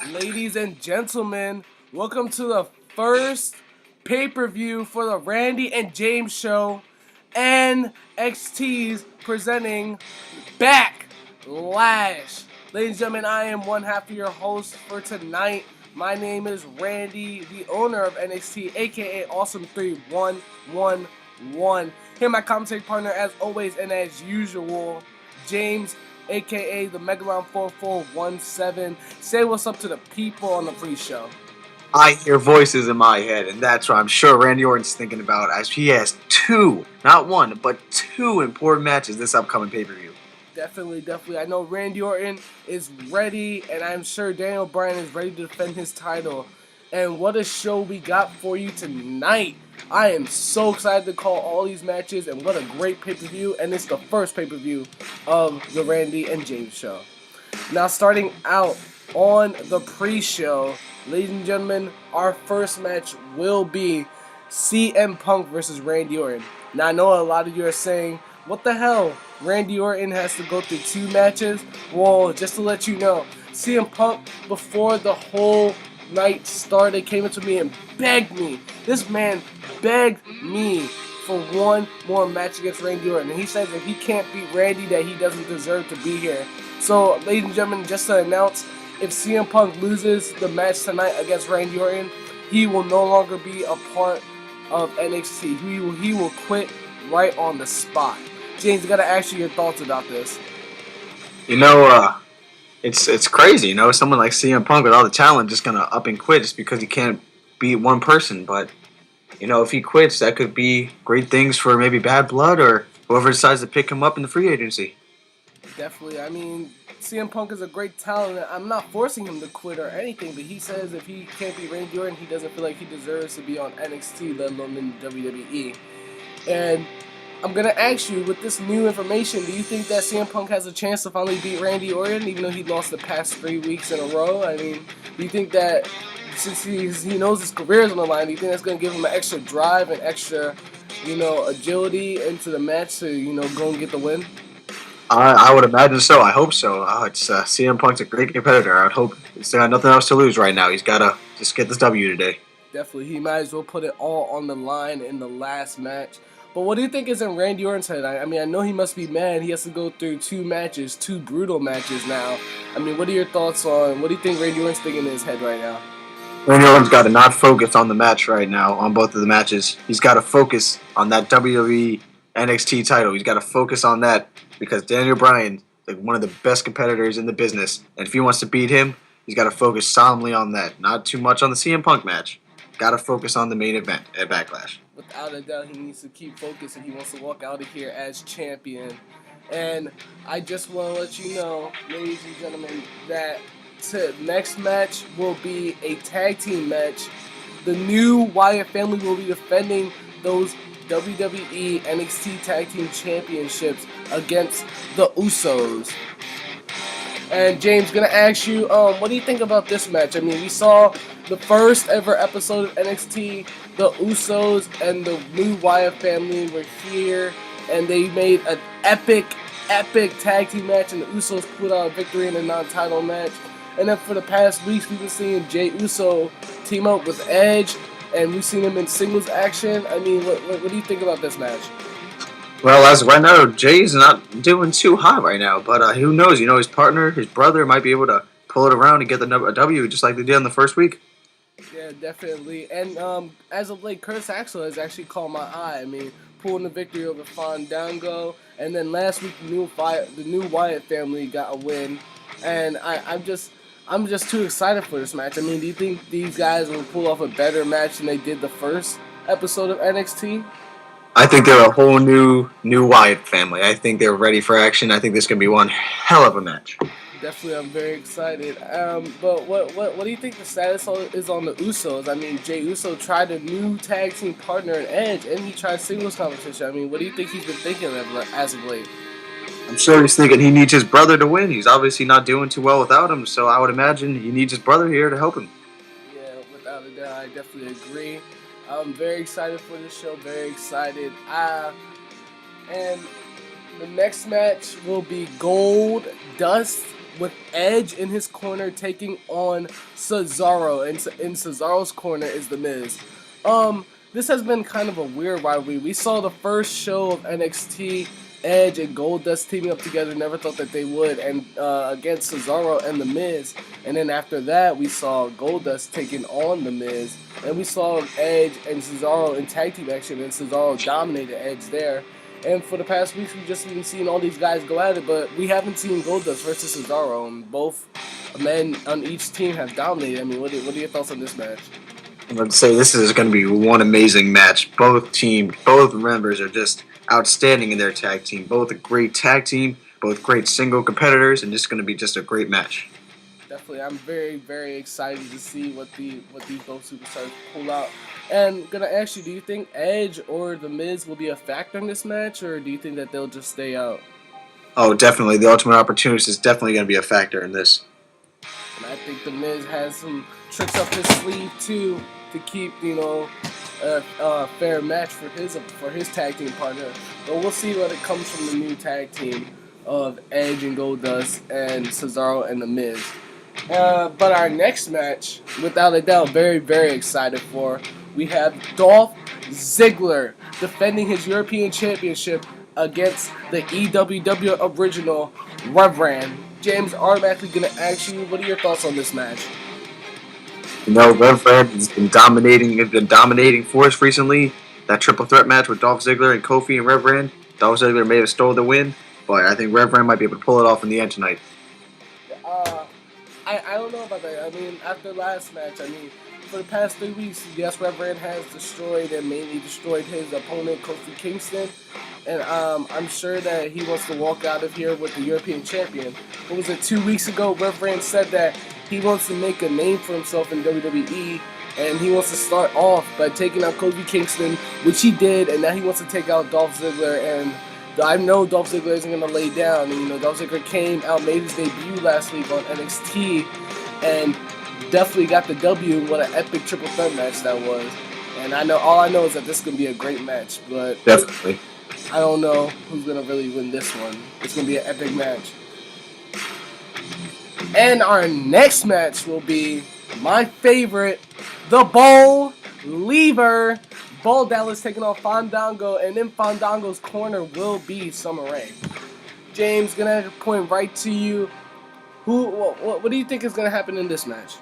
Ladies and gentlemen, welcome to the first pay-per-view for the Randy and James show. NXT's presenting Backlash. Ladies and gentlemen, I am one half of your host for tonight. My name is Randy, the owner of NXT, aka Awesome3111. Here, my commentary partner, as always and as usual, James, aka the Megalon 4417. Say what's up to the people on the pre-show. I hear voices in my head, and that's what I'm sure Randy Orton's thinking about as he has two, not one, but two important matches this upcoming pay-per-view. Definitely. I know Randy Orton is ready, and I'm sure Daniel Bryan is ready to defend his title. And what a show we got for you tonight. I am so excited to call all these matches, and what a great pay-per-view. And it's the first pay-per-view of the Randy and James show. Now, starting out on the pre-show, ladies and gentlemen, our first match will be CM Punk versus Randy Orton. Now, I know a lot of you are saying, what the hell? Randy Orton has to go through two matches? Well, just to let you know, CM Punk, before the whole night started, came up to me and begged me. This man begged me for one more match against Randy Orton. And he says if he can't beat Randy, that he doesn't deserve to be here. So, ladies and gentlemen, just to announce, if CM Punk loses the match tonight against Randy Orton, he will no longer be a part of NXT. He will quit right on the spot. James, I gotta ask you your thoughts about this. You know, it's crazy. You know, someone like CM Punk with all the talent just gonna up and quit just because he can't beat one person. But if he quits, that could be great things for maybe Bad Blood or whoever decides to pick him up in the free agency. Definitely. I mean, CM Punk is a great talent. I'm not forcing him to quit or anything, but he says if he can't beat Randy Orton, he doesn't feel like he deserves to be on NXT, let alone in WWE. And I'm going to ask you, with this new information, do you think that CM Punk has a chance to finally beat Randy Orton, even though he lost the past 3 weeks in a row? I mean, do you think that since he knows his career is on the line, do you think that's going to give him an extra drive and extra, agility into the match to, go and get the win? I would imagine so. I hope so. It's CM Punk's a great competitor. I would hope he's got nothing else to lose right now. He's got to just get this W today. Definitely. He might as well put it all on the line in the last match. But what do you think is in Randy Orton's head? I mean, I know he must be mad. He has to go through two matches, two brutal matches now. I mean, what are your thoughts on, what do you think Randy Orton's thinking in his head right now? Randy Orton's got to not focus on the match right now, on both of the matches. He's got to focus on that WWE NXT title. He's got to focus on that because Daniel Bryan is one of the best competitors in the business. And if he wants to beat him, he's got to focus solemnly on that. Not too much on the CM Punk match. Got to focus on the main event at Backlash. Without a doubt, he needs to keep focused if he wants to walk out of here as champion. And I just want to let you know, ladies and gentlemen, that the next match will be a tag team match. The new Wyatt family will be defending those WWE NXT Tag Team Championships against the Usos. And James, gonna ask you, what do you think about this match? I mean, we saw the first ever episode of NXT. The Usos and the new Wyatt family were here, and they made an epic tag team match, and the Usos pulled out a victory in a non-title match. And then for the past weeks, we've been seeing Jey Uso team up with Edge, and we've seen him in singles action. I mean, what do you think about this match? Well, as of right now, Jay's not doing too hot right now, but who knows? His partner, his brother, might be able to pull it around and get the W just like they did in the first week. Yeah, definitely. And as of late, Curtis Axel has actually caught my eye. I mean, pulling the victory over Fandango, and then last week the new Wyatt family got a win, and I'm just too excited for this match. I mean, do you think these guys will pull off a better match than they did the first episode of NXT? I think they're a whole new Wyatt family. I think they're ready for action. I think this can be one hell of a match. Definitely, I'm very excited. But what do you think the status is on the Usos? I mean, Jey Uso tried a new tag team partner in Edge, and he tried singles competition. I mean, what do you think he's been thinking as of late? I'm sure he's thinking he needs his brother to win. He's obviously not doing too well without him, so I would imagine he needs his brother here to help him. Yeah, without a doubt, I definitely agree. I'm very excited for this show. Very excited. And the next match will be Gold Dust with Edge in his corner taking on Cesaro, and in Cesaro's corner is The Miz. This has been kind of a weird rivalry. We saw the first show of NXT, Edge and Goldust teaming up together. Never thought that they would, and against Cesaro and The Miz. And then after that, we saw Goldust taking on The Miz, and we saw Edge and Cesaro in tag team action, and Cesaro dominated Edge there. And for the past weeks, we've just been seeing all these guys go at it, but we haven't seen Goldust versus Cesaro. And both men on each team have dominated. I mean, what are your thoughts on this match? I'm going to say this is going to be one amazing match. Both teams, both members are just outstanding in their tag team. Both a great tag team, both great single competitors, and just going to be just a great match. Definitely, I'm very, very excited to see what these both superstars pull out. And gonna ask you, do you think Edge or The Miz will be a factor in this match, or do you think that they'll just stay out? Oh, definitely. The Ultimate Opportunist is definitely going to be a factor in this. And I think The Miz has some tricks up his sleeve too to keep, a fair match for his tag team partner. But we'll see what it comes from the new tag team of Edge and Goldust and Cesaro and The Miz. But our next match, without a doubt, very, very excited for. We have Dolph Ziggler defending his European Championship against the EWW original Reverend. James, automatically going to ask you, what are your thoughts on this match? Reverend has been dominating for us recently. That triple threat match with Dolph Ziggler and Kofi and Reverend. Dolph Ziggler may have stole the win, but I think Reverend might be able to pull it off in the end tonight. I don't know about that. I mean, after last match, for the past 3 weeks, yes, Reverend has destroyed and mainly destroyed his opponent, Kofi Kingston. And I'm sure that he wants to walk out of here with the European champion. What was it, 2 weeks ago, Reverend said that he wants to make a name for himself in WWE. And he wants to start off by taking out Kofi Kingston, which he did. And now he wants to take out Dolph Ziggler. And I know Dolph Ziggler isn't going to lay down. And, Dolph Ziggler came out, made his debut last week on NXT, and definitely got the W. What an epic triple threat match that was. And all I know is that this is going to be a great match. But Definitely. I don't know who's going to really win this one. It's going to be an epic match. And our next match will be my favorite, the Bowl Leaver. Bo Dallas taking on Fandango, and in Fandango's corner will be Summer Rae. James, gonna point right to you. What do you think is gonna happen in this match?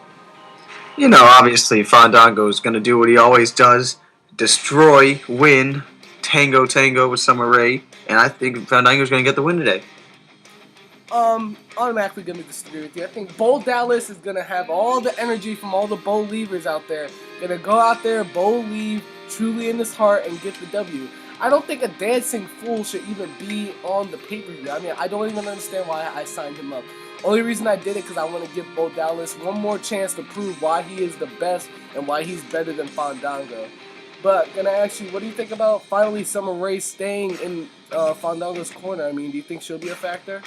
Obviously Fandango is going to do what he always does: destroy, win, tango with Summer Rae, and I think Fandango's going to get the win today. Automatically gonna disagree with you. I think Bo Dallas is gonna have all the energy from all the Bo Leavers out there. Gonna go out there, Bo Leave, truly in his heart, and get the W. I don't think a dancing fool should even be on the pay-per-view. I don't even understand why I signed him up. Only reason I did it because I want to give Bo Dallas one more chance to prove why he is the best and why he's better than Fandango. But gonna ask you, what do you think about finally Summer Rae staying in Fandango's corner? Do you think she'll be a factor?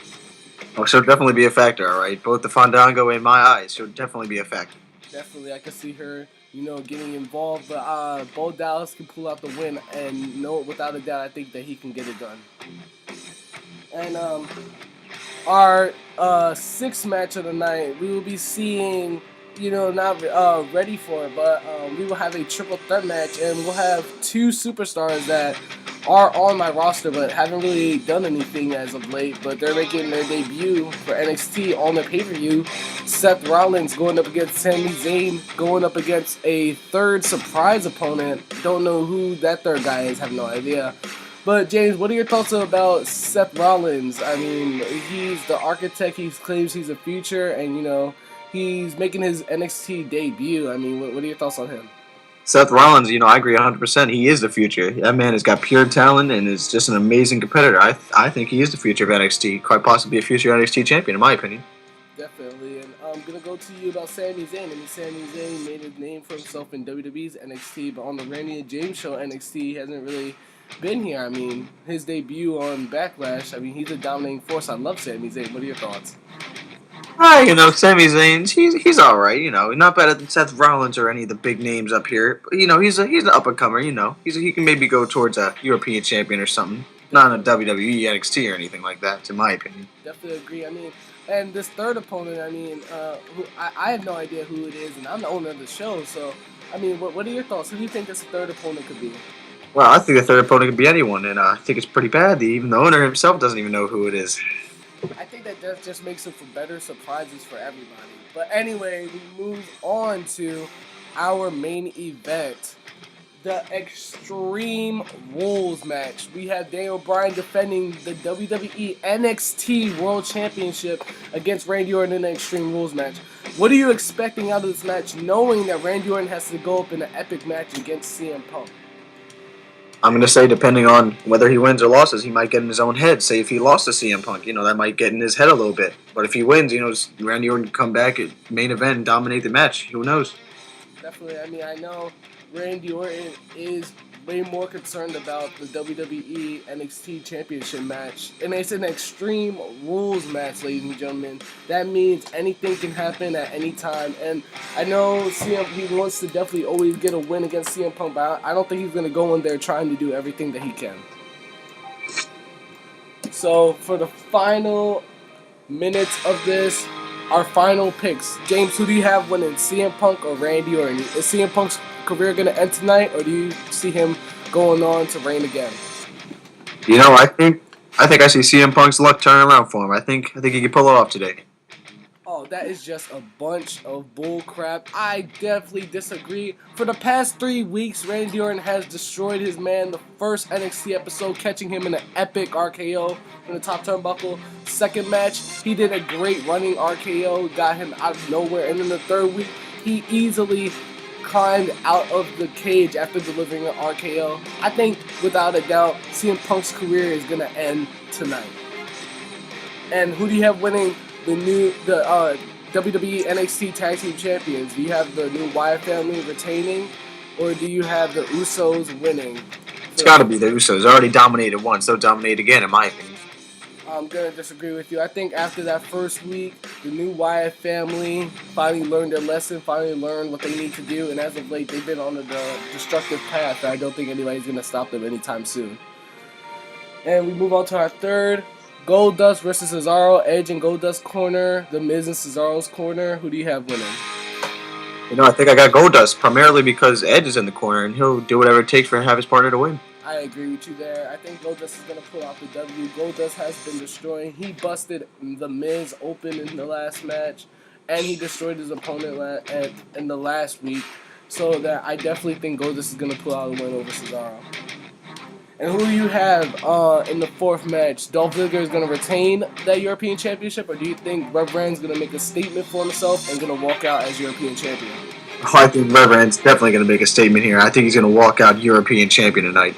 Oh, she'll definitely be a factor, all right? Both the Fandango and my eyes, she'll definitely be a factor. Definitely, I can see her, getting involved. But Bo Dallas can pull out the win, and without a doubt, I think that he can get it done. And our sixth match of the night, we will be seeing, not ready for it, but we will have a triple threat match, and we'll have two superstars that are on my roster but haven't really done anything as of late, but they're making their debut for NXT on the pay-per-view. Seth Rollins going up against Sami Zayn, going up against a third surprise opponent. Don't know who that third guy is, have no idea. But James, what are your thoughts about Seth Rollins? He's the architect, he claims he's a future, and he's making his NXT debut. What are your thoughts on him? Seth Rollins, I agree 100%. He is the future. That man has got pure talent and is just an amazing competitor. I think he is the future of NXT, quite possibly a future NXT champion, in my opinion. Definitely, and I'm going to go to you about Sami Zayn. Sami Zayn made a name for himself in WWE's NXT, but on the Randy and James show, NXT, he hasn't really been here. His debut on Backlash, he's a dominating force. I love Sami Zayn. What are your thoughts? Sami Zayn, he's all right. Not better than Seth Rollins or any of the big names up here. But, he's an up and comer. He can maybe go towards a European champion or something. Not in a WWE, NXT or anything like that, in my opinion. Definitely agree. And this third opponent, I mean, I have no idea who it is, and I'm the owner of the show. So, I mean, what are your thoughts? Who do you think this third opponent could be? Well, I think the third opponent could be anyone, and I think it's pretty bad that even the owner himself doesn't even know who it is. I think that just makes it for better surprises for everybody. But anyway, we move on to our main event, the Extreme Rules match. We have Daniel Bryan defending the WWE NXT World Championship against Randy Orton in the Extreme Rules match. What are you expecting out of this match, knowing that Randy Orton has to go up in an epic match against CM Punk? I'm going to say, depending on whether he wins or loses, he might get in his own head. Say if he lost to CM Punk, that might get in his head a little bit. But if he wins, Randy Orton can come back at main event and dominate the match. Who knows? Definitely. I mean, I know Randy Orton is way more concerned about the WWE NXT Championship match, and it's an Extreme Rules match, ladies and gentlemen. That means anything can happen at any time, and I know he wants to definitely always get a win against CM Punk, but I don't think he's going to go in there trying to do everything that he can. So for the final minutes of this, our final picks. James, who do you have winning, CM Punk or Randy Orton? Is CM Punk's career going to end tonight, or do you see him going on to reign again? I think I see CM Punk's luck turning around for him. I think he can pull it off today. Oh, that is just a bunch of bull crap. I definitely disagree. For the past 3 weeks, Randy Orton has destroyed his man. The first NXT episode, catching him in an epic RKO from the top turnbuckle. Second match, he did a great running RKO, got him out of nowhere. And then the third week, he easily climbed out of the cage after delivering an RKO. I think, without a doubt, CM Punk's career is going to end tonight. And who do you have winning the WWE NXT Tag Team Champions? Do you have the new Wyatt family retaining, or do you have the Usos winning? It's got to be the Usos. They already dominated once. They'll dominate again, in my opinion. I'm going to disagree with you. I think after that first week, the new Wyatt family finally learned their lesson, finally learned what they need to do, and as of late, they've been on a destructive path. I don't think anybody's going to stop them anytime soon. And we move on to our third, Goldust versus Cesaro, Edge and Goldust corner, The Miz and Cesaro's corner. Who do you have winning? I think I got Goldust, primarily because Edge is in the corner, and he'll do whatever it takes for have his partner to win. I agree with you there. I think Goldust is going to pull out the W. Goldust has been destroying. He busted The Miz open in the last match, and he destroyed his opponent in the last week. So that I definitely think Goldust is going to pull out a win over Cesaro. And who do you have in the fourth match? Dolph Ziggler is going to retain that European Championship, or do you think Rev Rand's going to make a statement for himself and going to walk out as European Champion? Oh, I think Rev Rand's definitely going to make a statement here. I think he's going to walk out European Champion tonight.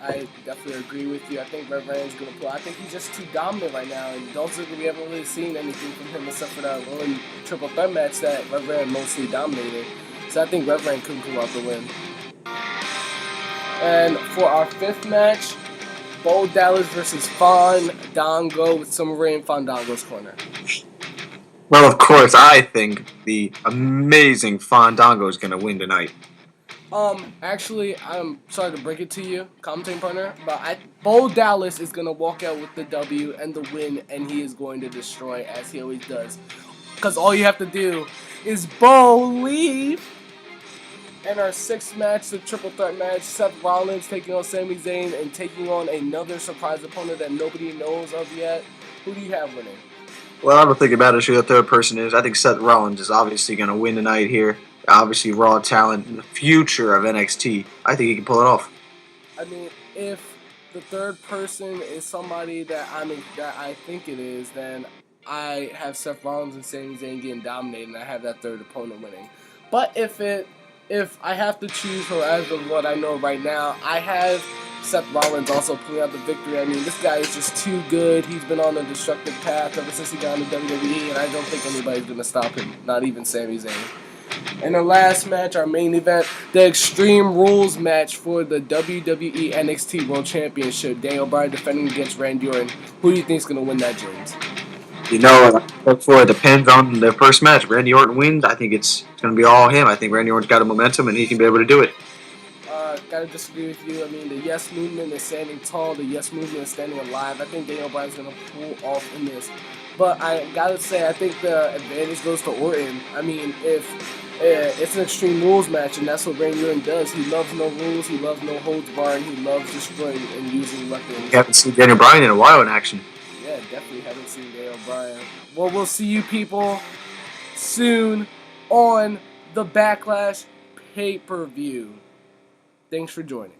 I definitely agree with you. I think Rev Rand's going to pull. I think he's just too dominant right now. And Dolph Ziggler, we haven't really seen anything from him except for that one triple threat match that Rev Rand mostly dominated. So I think Rev Rand could pull out the win. And for our fifth match, Bo Dallas versus Fandango with Summer Rae in Fandango's corner. Well, of course, I think the amazing Fandango is going to win tonight. Actually, I'm sorry to break it to you, commentating partner, but Bo Dallas is going to walk out with the W and the win, and he is going to destroy as he always does. Because all you have to do is Bo leave. And our sixth match, the triple threat match, Seth Rollins taking on Sami Zayn and taking on another surprise opponent that nobody knows of yet. Who do you have winning? Well, I don't think it matters who the third person is. I think Seth Rollins is obviously going to win tonight here. Obviously, raw talent in the future of NXT. I think he can pull it off. I mean, if the third person is somebody that I think it is, then I have Seth Rollins and Sami Zayn getting dominated, and I have that third opponent winning. But if I have to choose her as of what I know right now, I have Seth Rollins also pulling out the victory. I mean, this guy is just too good. He's been on a destructive path ever since he got into WWE, and I don't think anybody's going to stop him, not even Sami Zayn. And the last match, our main event, the Extreme Rules match for the WWE NXT World Championship. Daniel Bryan defending against Randy Orton. Who do you think is going to win that, James? It depends on the first match. Randy Orton wins. I think it's going to be all him. I think Randy Orton's got a momentum, and he can be able to do it. gotta disagree with you. I mean, the Yes Movement is standing tall. The Yes Movement is standing alive. I think Daniel Bryan's gonna pull off in this. But I gotta say, I think the advantage goes to Orton. I mean, if it's an Extreme Rules match, and that's what Randy Orton does. He loves no rules. He loves no holds barred. He loves destroying and using weapons. You haven't seen Daniel Bryan in a while in action. Yeah, definitely haven't seen Daniel Bryan. Well, we'll see you people soon on the Backlash pay-per-view. Thanks for joining.